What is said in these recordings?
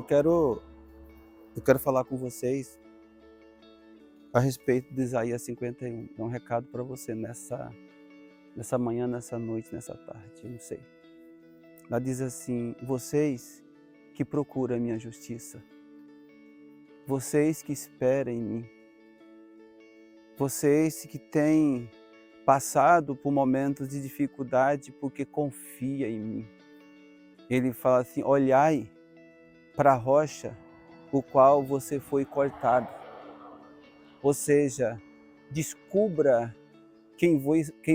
Eu quero, eu quero falar com vocês a respeito de Isaías 51. É um recado para você nessa manhã, nessa noite, nessa tarde, eu não sei. Ela diz assim: vocês que procuram a minha justiça, vocês que esperam em mim, vocês que têm passado por momentos de dificuldade porque confia em mim. Ele fala assim: olhai para a rocha o qual você foi cortado. Ou seja, descubra quem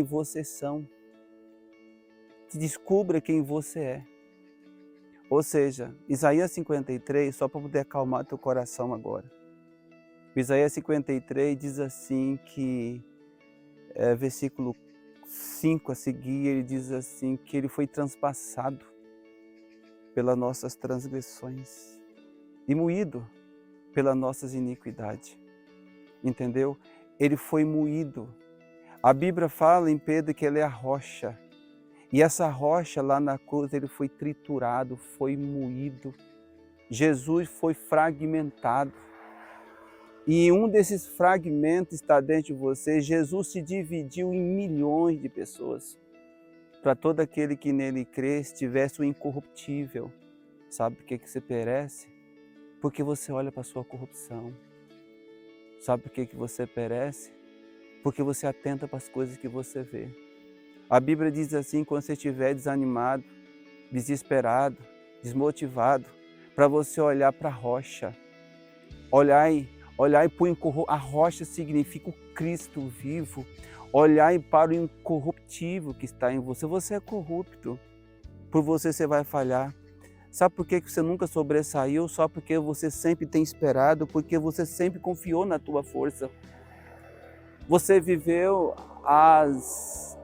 vocês são. Descubra quem você é. Ou seja, Isaías 53, só para poder acalmar teu coração agora. Isaías 53 diz assim que, versículo 5 a seguir, ele diz assim que ele foi transpassado pelas nossas transgressões e moído pelas nossas iniquidades. Entendeu? Ele foi moído. A Bíblia fala em Pedro que ele é a rocha. E essa rocha lá na cruz, ele foi triturado, foi moído. Jesus foi fragmentado. E um desses fragmentos está dentro de você. Jesus se dividiu em milhões de pessoas. Para todo aquele que nele crê, tivesse o incorruptível. Sabe por que você perece? Porque você olha para a sua corrupção. Sabe por que você perece? Porque você atenta para as coisas que você vê. A Bíblia diz assim: quando você estiver desanimado, desesperado, desmotivado, para você olhar para a rocha. Olhai para a rocha significa o Cristo vivo. Olhai para o incorruptível que está em você. Você é corrupto. Por você vai falhar. Sabe por que você nunca sobressaiu? Só porque você sempre tem esperado, porque você sempre confiou na tua força. Você viveu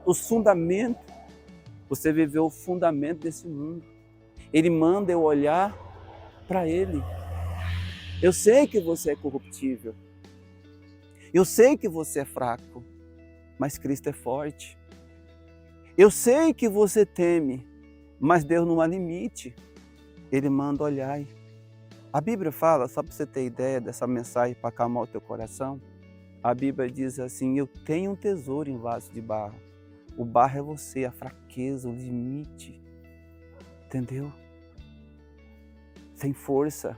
os fundamentos, você viveu o fundamento desse mundo. Ele manda eu olhar para Ele. Eu sei que você é corruptível. Eu sei que você é fraco, mas Cristo é forte. Eu sei que você teme, mas Deus não há limite. Ele manda olhar. A Bíblia fala, só para você ter ideia dessa mensagem para acalmar o teu coração, a Bíblia diz assim: eu tenho um tesouro em vaso de barro. O barro é você, a fraqueza, o limite. Entendeu? Sem força.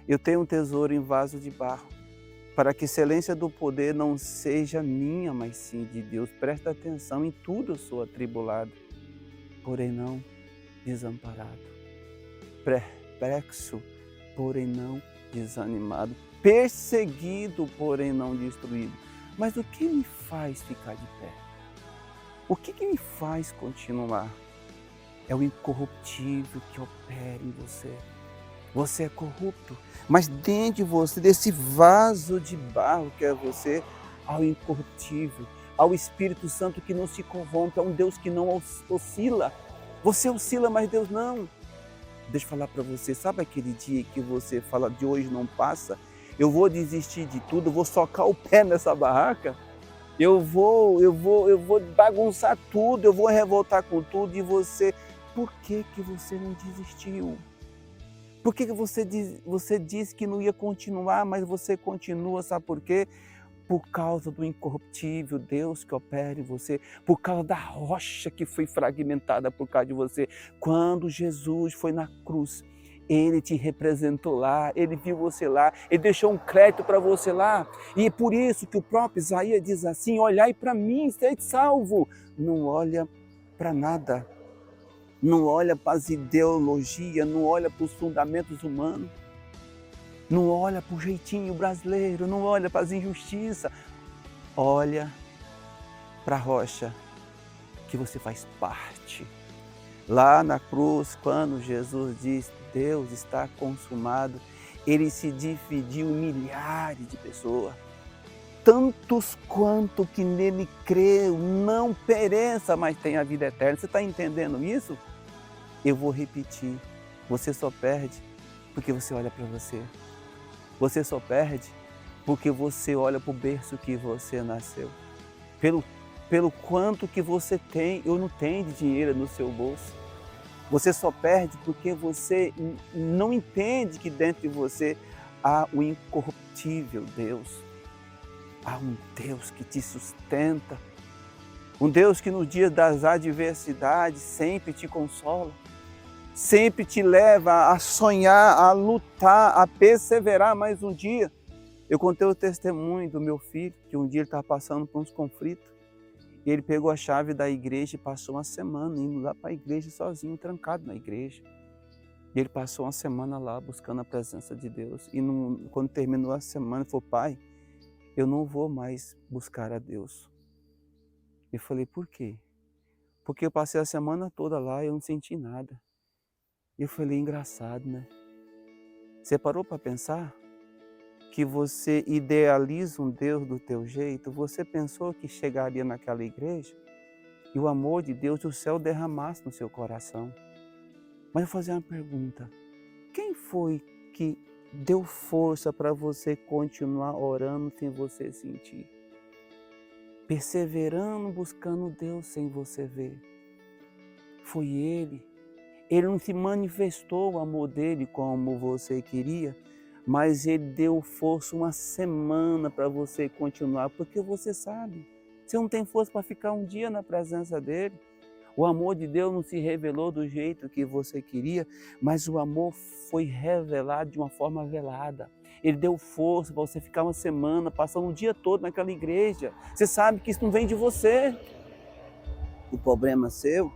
Eu tenho um tesouro em vaso de barro, para que a excelência do poder não seja minha, mas sim de Deus. Presta atenção, em tudo eu sou atribulado, porém não desamparado. Perplexo, porém não desanimado. Perseguido, porém não destruído. Mas o que me faz ficar de pé? O que me faz continuar? É o incorruptível que opera em você. Você é corrupto, mas dentro de você, desse vaso de barro que é você, há o incorruptível, há o Espírito Santo que não se corrompe, há um Deus que não oscila. Você oscila, mas Deus não. Deixa eu falar para você, sabe aquele dia que você fala: de hoje não passa? Eu vou desistir de tudo, eu vou socar o pé nessa barraca, eu vou bagunçar tudo, eu vou revoltar com tudo. E você, por que você não desistiu? Por que você disse que não ia continuar, mas você continua? Sabe por quê? Por causa do incorruptível Deus que opera em você, por causa da rocha que foi fragmentada por causa de você. Quando Jesus foi na cruz, Ele te representou lá, Ele viu você lá, Ele deixou um crédito para você lá. E é por isso que o próprio Isaías diz assim: olhai para mim, sede salvo. Não olha para nada. Não olha para as ideologias, não olha para os fundamentos humanos, não olha para o jeitinho brasileiro, não olha para as injustiças. Olha para a rocha que você faz parte. Lá na cruz, quando Jesus diz: Deus está consumado, Ele se dividiu em milhares de pessoas. Tantos quanto que nele creu, não pereça, mas tenha a vida eterna. Você está entendendo isso? Eu vou repetir: você só perde porque você olha para você. Você só perde porque você olha para o berço que você nasceu. Pelo quanto que você tem ou não tem de dinheiro no seu bolso. Você só perde porque você não entende que dentro de você há o incorruptível Deus. Há um Deus que te sustenta, um Deus que no dia das adversidades sempre te consola, sempre te leva a sonhar, a lutar, a perseverar mais um dia. Eu contei o testemunho do meu filho, que um dia ele estava passando por uns conflitos, e ele pegou a chave da igreja e passou uma semana indo lá para a igreja sozinho, trancado na igreja. E ele passou uma semana lá buscando a presença de Deus. E quando terminou a semana, ele falou: pai, eu não vou mais buscar a Deus. Eu falei: por quê? Porque eu passei a semana toda lá e eu não senti nada. E eu falei: engraçado, né? Você parou para pensar que você idealiza um Deus do teu jeito? Você pensou que chegaria naquela igreja e o amor de Deus do céu derramasse no seu coração? Mas eu vou fazer uma pergunta. Quem foi que deu força para você continuar orando sem você sentir? Perseverando, buscando Deus sem você ver. Foi Ele. Ele não se manifestou o amor dele como você queria, mas Ele deu força uma semana para você continuar, porque você sabe, você não tem força para ficar um dia na presença dEle. O amor de Deus não se revelou do jeito que você queria, mas o amor foi revelado de uma forma velada. Ele deu força para você ficar uma semana, passando o dia todo naquela igreja. Você sabe que isso não vem de você. O problema seu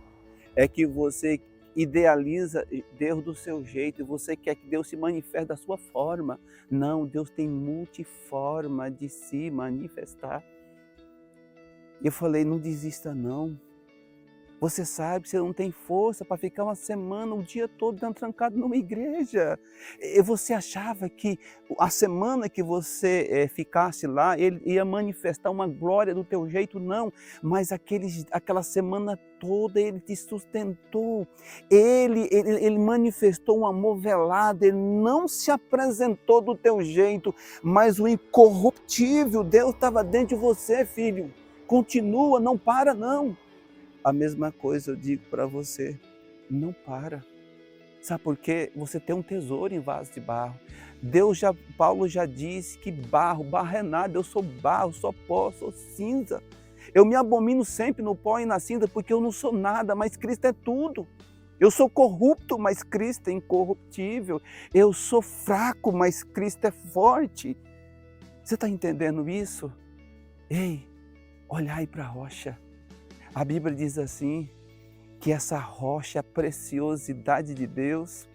é que você idealiza Deus do seu jeito e você quer que Deus se manifeste da sua forma. Não, Deus tem multiforma de se manifestar. Eu falei: não desista não. Você sabe que você não tem força para ficar uma semana, o dia todo trancado numa igreja. E você achava que a semana que você ficasse lá, Ele ia manifestar uma glória do teu jeito? Não, mas aquela semana toda Ele te sustentou. Ele manifestou um amor velado, Ele não se apresentou do teu jeito, mas o incorruptível Deus estava dentro de você, filho. Continua, não para não. A mesma coisa eu digo para você, não para. Sabe por quê? Você tem um tesouro em vaso de barro. Paulo já disse que barro é nada, eu sou barro, sou pó, sou cinza. Eu me abomino sempre no pó e na cinza porque eu não sou nada, mas Cristo é tudo. Eu sou corrupto, mas Cristo é incorruptível. Eu sou fraco, mas Cristo é forte. Você está entendendo isso? Ei, olhai para a rocha. A Bíblia diz assim, que essa rocha é a preciosidade de Deus.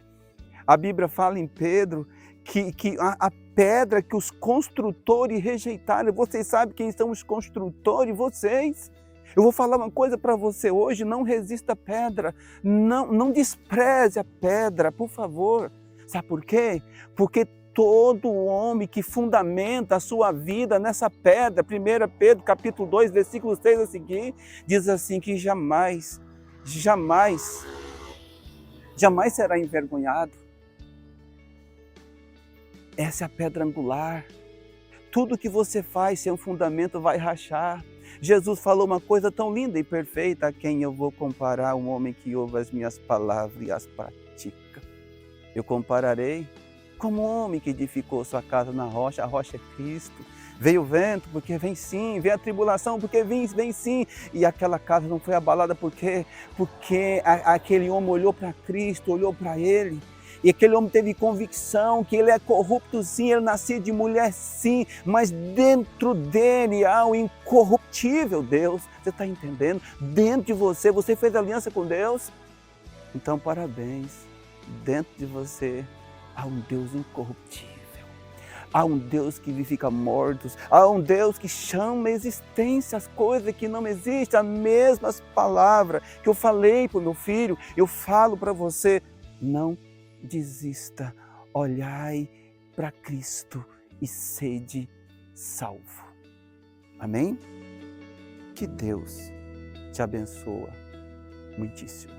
A Bíblia fala em Pedro que a pedra que os construtores rejeitaram. Vocês sabem quem são os construtores? Vocês. Eu vou falar uma coisa para você hoje: não resista à pedra, não despreze a pedra, por favor. Sabe por quê? Porque todo homem que fundamenta a sua vida nessa pedra, 1 Pedro capítulo 2, versículo 6 a seguir, diz assim que jamais será envergonhado. Essa é a pedra angular. Tudo que você faz sem um fundamento vai rachar. Jesus falou uma coisa tão linda e perfeita: a quem eu vou comparar? Um homem que ouve as minhas palavras e as pratica. Eu compararei como um homem que edificou sua casa na rocha. A rocha é Cristo. Veio o vento, porque vem sim. Veio a tribulação, porque vem sim. E aquela casa não foi abalada, porque aquele homem olhou para Cristo, olhou para Ele. E aquele homem teve convicção que ele é corrupto sim, ele nasceu de mulher sim, mas dentro dele há o incorruptível Deus. Você está entendendo? Dentro de você fez aliança com Deus? Então, parabéns. Dentro de você há um Deus incorruptível. Há um Deus que vivifica mortos. Há um Deus que chama a existência as coisas que não existem. As mesmas palavras que eu falei para o meu filho, eu falo para você. Não desista. Olhai para Cristo e sede salvo. Amém? Que Deus te abençoa muitíssimo.